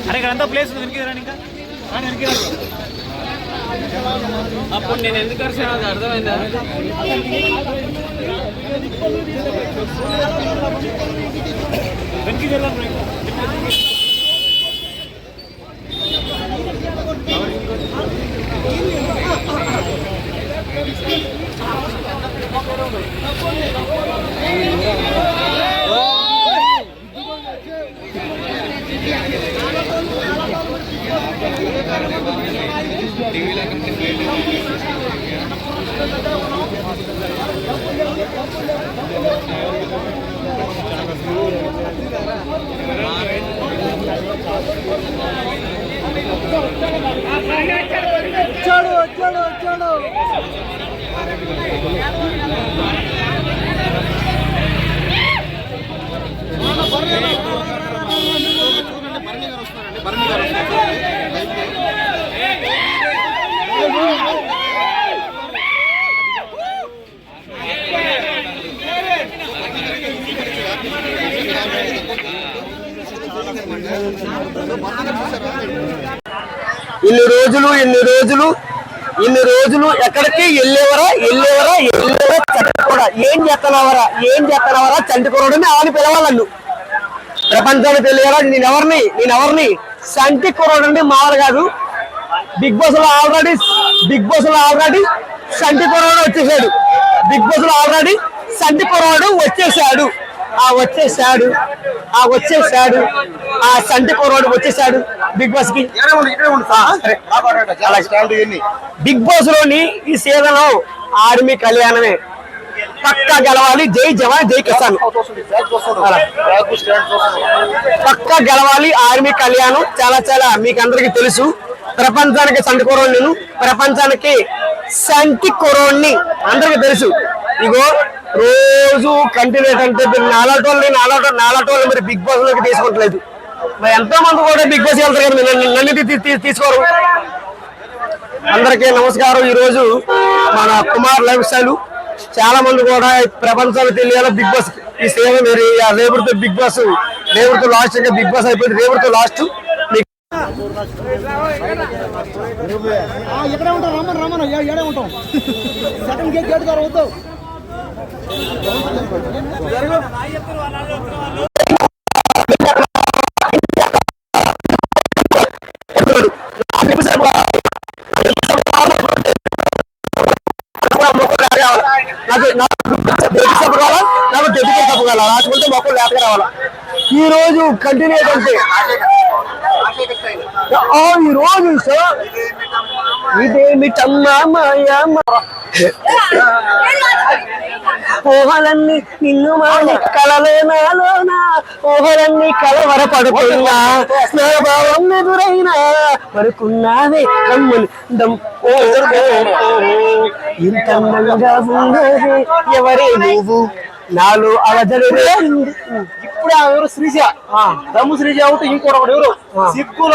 అరే ఇక్కడంతా ప్లేస్ వెనక్కి రండి ఇంకా వెనక్కి రండి అప్పుడు నేను ఎందుకు అరిసాను అది అర్థమైందా వెనక్కి వెళ్ళాను వచ్చాడు ఇన్ని రోజులు ఎక్కడికి వెళ్ళేవరా చంటికోడ ఏం చేస్తున్నావరా చంటికోడని ఆని పిలవాలను ప్రపంచానికి తెలియరా నేనెవరిని చంటికోడండి మామూలు కాదు. బిగ్ బాస్ లో ఆల్రెడీ చంటికోడు వచ్చేసాడు. బిగ్ బాస్ లో ఆల్రెడీ చంటికోడు వచ్చేసాడు. ఆ సంటి కుర్రాడు వచ్చేసాడు బిగ్ బాస్ కి. బిగ్ బాస్ లోని ఈ సీజన్ లో ఆర్మీ కళ్యాణమే పక్కా గెలవాలి. జై జవాన్ జై కిసాన్ పక్కా గెలవాలి. ఆర్మీ కళ్యాణం చాలా మీకు అందరికి తెలుసు. ప్రపంచానికి సంటి కుర్రోడు, నేను ప్రపంచానికి సంటి కుర్రోడ్ని అందరికి తెలుసు. ఇగో రోజు కంటిన్యూ అంటే నాలాటోళ్ళు మరి బిగ్ బాస్ లోకి తీసుకుంటలేదు. మరి ఎంతో మంది కూడా బిగ్ బాస్ వెళ్తారు కదా, నన్ను తీసుకోరు. అందరికీ నమస్కారం. ఈ రోజు మన కుమార్ లైఫ్ స్టైల్ చాలా మంది కూడా ప్రపంచానికి తెలియాలి బిగ్ బాస్ ఈ సేవ. మీరు రేపటితో బిగ్ బాస్ రేపటితో లాస్ట్, ఇంకా బిగ్ బాస్ అయిపోయింది రేపటితో లాస్ట్. ఎక్కడే ఉంటాం రమ్మన్ ఏడే ఉంటాం. సెకండ్ గేట్ గారు అవుతావు. రాసుకుంటే మొక్కలు లేతగా రావాలా. ఈ రోజు కంటిన్యూ అంటే ఈ రోజు ఇదేమిటమ్మా ఊహలన్నీ నిన్ను మాని కలలే నాలోనా, ఊహలన్నీ కలవరపడుతున్నా, నా భావం ఎదురైనా పడుకున్నావే కమ్ముని ఇంత అందంగా ఉండేది ఎవరే నువ్వు నాలో అవజలు. ఇప్పుడు ఎవరు శ్రీజ దమ్ము శ్రీజ అవుతే ఇంకోటి ఎవరు సిగ్గు